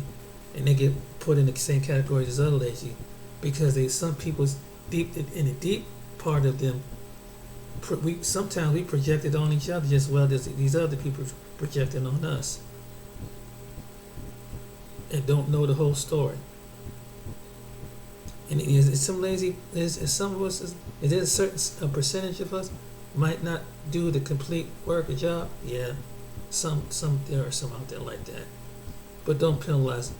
and they get put in the same category as other lazy because some people's deep in the deep part of them. Sometimes we project it on each other just as well as these other people projecting on us, and don't know the whole story. And is some lazy? Is some of us? Is there a certain percentage of us might not do the complete work or job? Yeah, some there are some out there like that, but don't penalize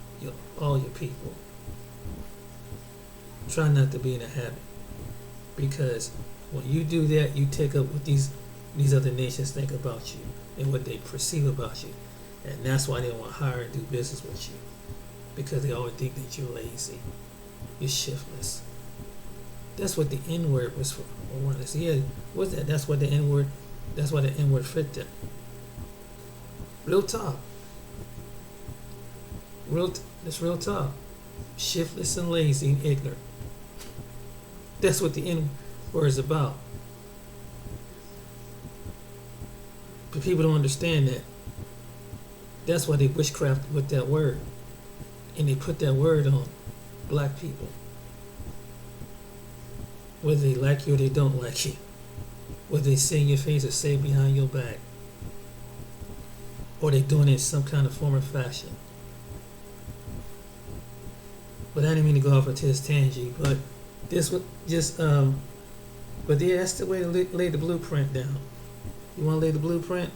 all your people. Try not to be in a habit, because when you do that, you take up what these other nations think about you and what they perceive about you, and that's why they don't want to hire and do business with you, because they always think that you're lazy, you're shiftless. That's what the N word was for. Yeah, what's that? That's what the N word. That's why the N word fit them. Real talk. That's real talk. Shiftless and lazy and ignorant. That's what the N word is about. But people don't understand that. That's why they witchcraft with that word, and they put that word on black people. Whether they like you or they don't like you. Whether they say in your face or say behind your back. Or they doing it in some kind of form or fashion. But I didn't mean to go off into this tangent, but this was just but yeah, that's the way to lay the blueprint down. You wanna lay the blueprint?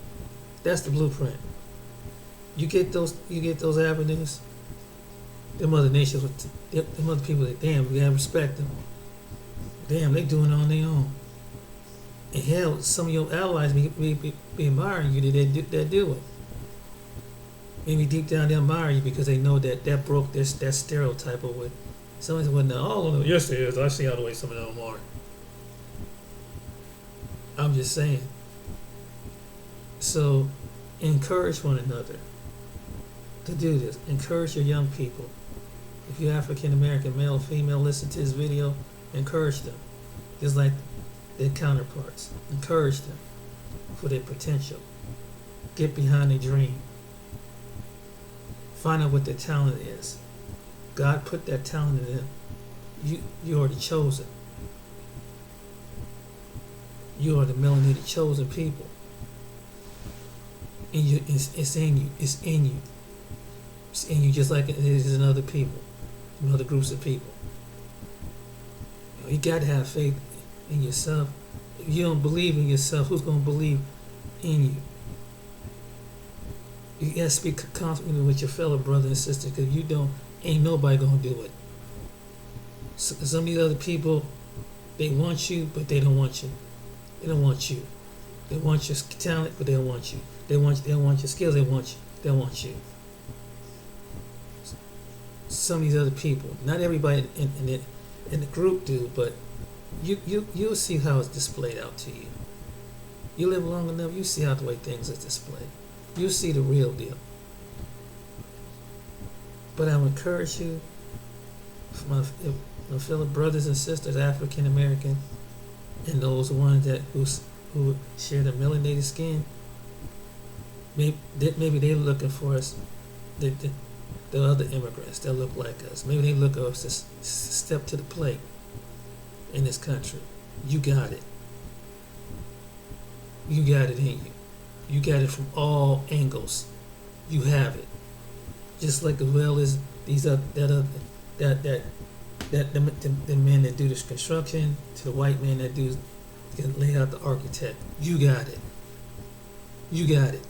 That's the blueprint. You get those avenues, them other nations them other people that damn, we gotta respect them. Damn, they doing it on their own. And hell, some of your allies be admiring you that do it. Maybe deep down they admire you because they know that broke that stereotype of what somebody said, well, no, all of them, yes it is. I see how the way some of them are. I'm just saying. So encourage one another to do this. Encourage your young people. If you're African American, male or female, listen to this video, encourage them. Just like their counterparts. Encourage them for their potential. Get behind their dream. Find out what their talent is. God put that talent in them. You are the chosen. You are the melanated chosen people. And it's in you. It's in you. It's in you just like it is in other people, in other groups of people. You got to have faith in yourself. If you don't believe in yourself, who's going to believe in you? You got to speak confidently with your fellow brother and sister, because if you don't, ain't nobody going to do it. So, some of these other people, they want you, but they don't want you. They don't want you. They want your talent, but they don't want you. They don't want your skills. They want you. They don't want you. Some of these other people, not everybody in the group do, but you'll see how it's displayed out to you. You live long enough, you see how the way things are displayed. You see the real deal. But I would encourage you, my fellow brothers and sisters, African American, and those ones who share the melanated skin, maybe they're looking for us, the other immigrants that look like us. Maybe they look at us to step to the plate in this country. You got it. You got it in you. You got it from all angles. You have it. Just like as well as these the men that do this construction, to the white man that can lay out the architect. You got it. You got it.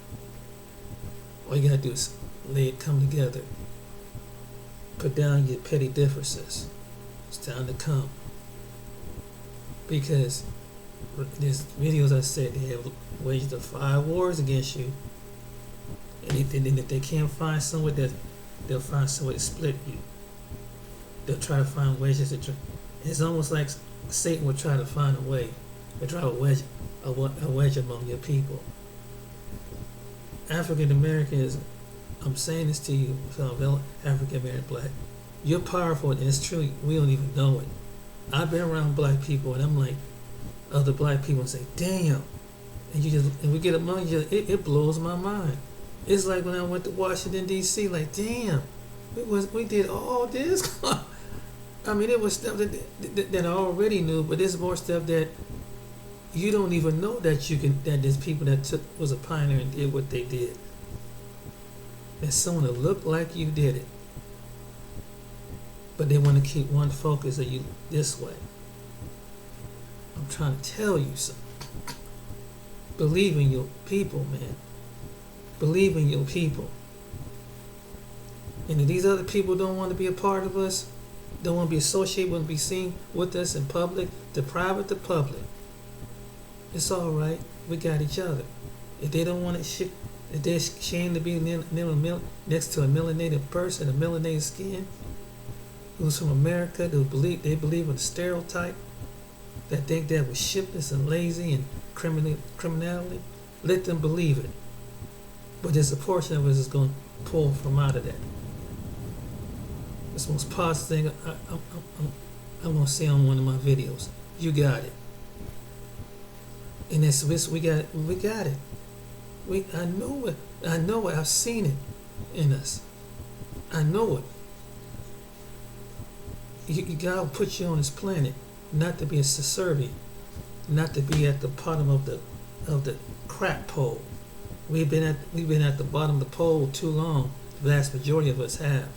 All you gotta do is come together. Put down your petty differences. It's time to come. Because there's videos I said they have waged 5 wars against you. And if they can't find someone they'll find someone to split you. They'll try to find ways to. It's almost like Satan will try to find a way to try to wedge among your people. African Americans, I'm saying this to you, fellow African American black. You're powerful, and it's true. We don't even know it. I've been around black people, and I'm like other black people, and say, "Damn!" And we get among you. It blows my mind. It's like when I went to Washington D.C. Like, damn, we did all this. I mean, it was stuff that I already knew, but there's more stuff that you don't even know that there's people that was a pioneer and did what they did. There's someone that looked like you did it, but they want to keep one focus of you this way. I'm trying to tell you something. Believe in your people, man. Believe in your people. And if these other people don't want to be a part of us, don't want to be associated, want to be seen with us in public, to private to public, it's all right. We got each other. If they don't want to if they're ashamed to be next to a melanated person, a melanated skin, who's from America, they believe in a stereotype, that think that we're shiftless and lazy and criminality, let them believe it. But there's a portion of us that's going to pull from out of that. It's the most positive thing I'm going to say on one of my videos. You got it. And that's we got it. I know it. I know it. I've seen it in us. I know it. God will put you on this planet not to be a subservient, not to be at the bottom of the crack pole. We've been at the bottom of the pole too long. The vast majority of us have.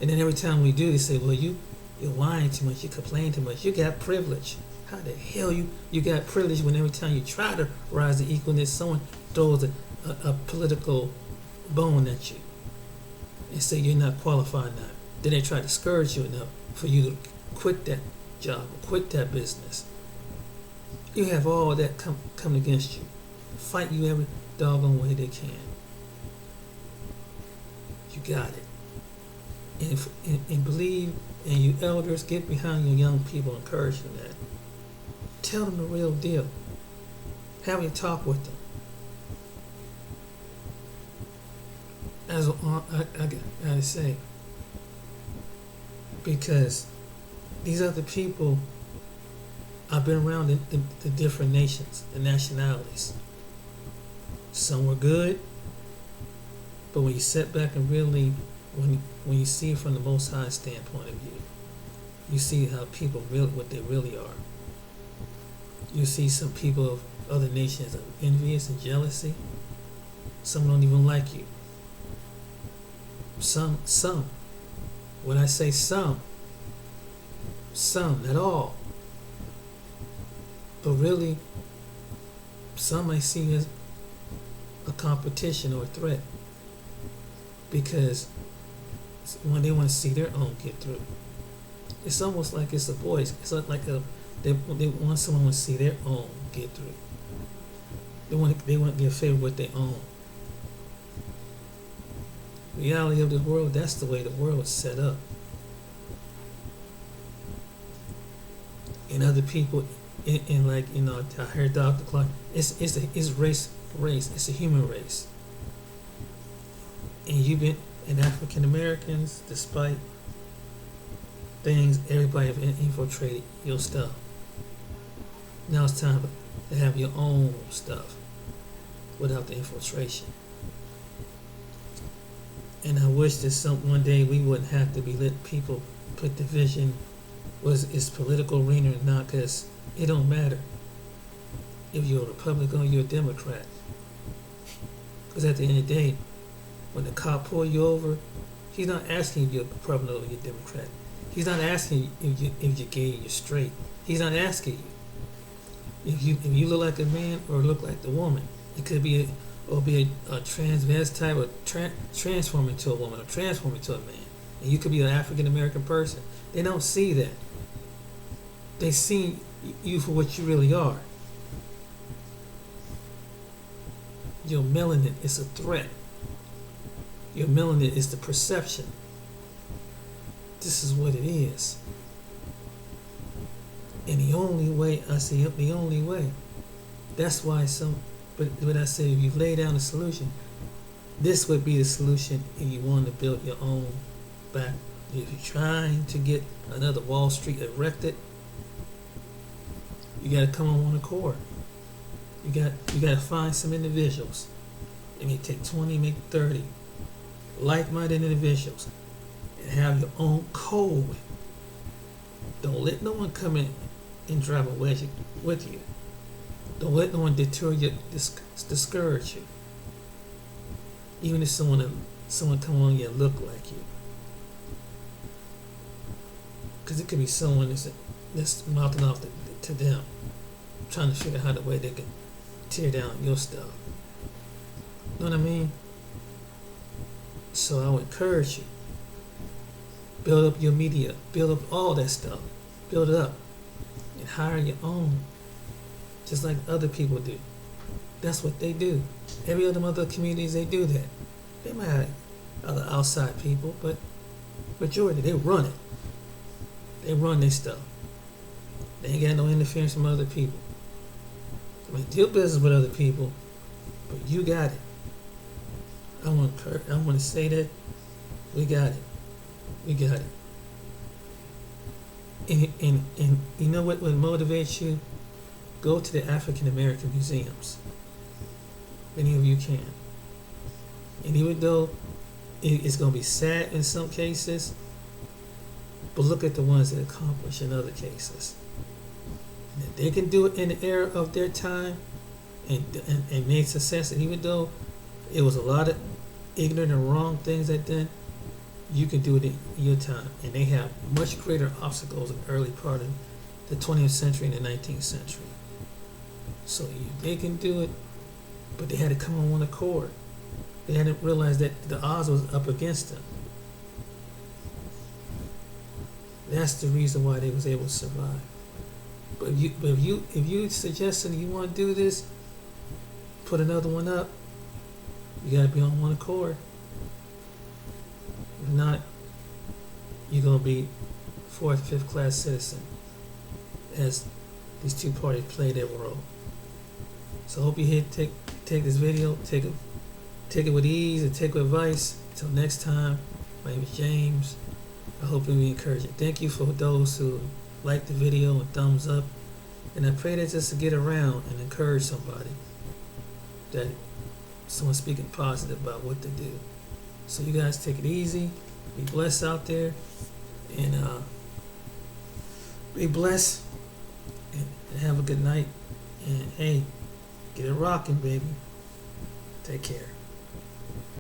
And then every time we do, they say, "Well, you're whining too much. You complain too much. You got privilege." How the hell you got privilege when every time you try to rise to equalness, someone throws a political bone at you and say you're not qualified enough? Then they try to discourage you enough for you to quit that job or quit that business. You have all that come against you, fight you every doggone way they can. You got it. And believe, and you elders, get behind your young people, encourage them that. Tell them the real deal. Have a talk with them. As I gotta say, because these other people, I've been around the different nations, the nationalities. Some were good, but when you sit back and really, when you see it from the Most High standpoint of view, you see how people really, what they really are. You see some people of other nations are envious and jealousy. Some don't even like you. Some. When I say some, not all. But really, some might see you as a competition or a threat because when they want to see their own get through. It's almost like it's a voice. It's like they want someone to see their own get through. They want to get a favor with their own. Reality of the world, that's the way the world is set up. And other people, in like, I heard Dr. Clark, it's race, it's a human race. And you've been, and African Americans, despite things, everybody have infiltrated your stuff. Now it's time to have your own stuff without the infiltration. And I wish that one day we wouldn't have to be let people put division is political arena or not, because it don't matter if you're a Republican or you're a Democrat. Because at the end of the day, when the cop pull you over, he's not asking if you're a Republican or you're a Democrat. He's not asking if you're gay or you're straight. He's not asking you. If you look like a man or look like the woman, it could be a transvestite or transform into a woman or transform into a man. And you could be an African American person. They don't see that. They see you for what you really are. Your melanin is a threat. Your melanin is the perception. This is what it is. And the only way, I say the only way, that's why but when I say if you lay down a solution, this would be the solution if you want to build your own back. If you're trying to get another Wall Street erected, you got to come on one accord. You got to find some individuals. It may take 20, maybe 30 like-minded individuals, and have your own code. Don't let no one come in and drive a wedge with you. Don't let no one deter you, discourage you. Even if someone come on you and look like you, because it could be someone that's mouthing off to them, trying to figure out how the way they can tear down your stuff. Know what I mean? So I would encourage you. Build up your media. Build up all that stuff. Build it up. And hire your own. Just like other people do. That's what they do. Every other communities, they do that. They might have other outside people, but majority, they run it. They run their stuff. They ain't got no interference from other people. I mean, deal business with other people, but you got it. I want to say that we got it. We got it. And you know what motivates you? Go to the African American museums. Many of you can. And even though it's going to be sad in some cases, but look at the ones that accomplish in other cases. And if they can do it in the era of their time and made success, and even though it was a lot of ignorant and wrong things that done, you can do it in your time. And they have much greater obstacles in the early part of the 20th century and the 19th century. So they can do it, but they had to come on one accord. They hadn't realized that the odds was up against them. That's the reason why they was able to survive. But if you suggesting you want to do this, put another one up, you gotta be on one accord. If not, you're gonna be fourth, fifth class citizen as these two parties play their role. So I hope you take this video, take it with ease and take advice. Until next time, my name is James. I hope it will be encouraging. Thank you for those who liked the video and thumbs up And I pray that just to get around and encourage somebody, that someone speaking positive about what to do. So you guys take it easy, be blessed out there, and be blessed, and have a good night. And hey, get it rocking, baby. Take care.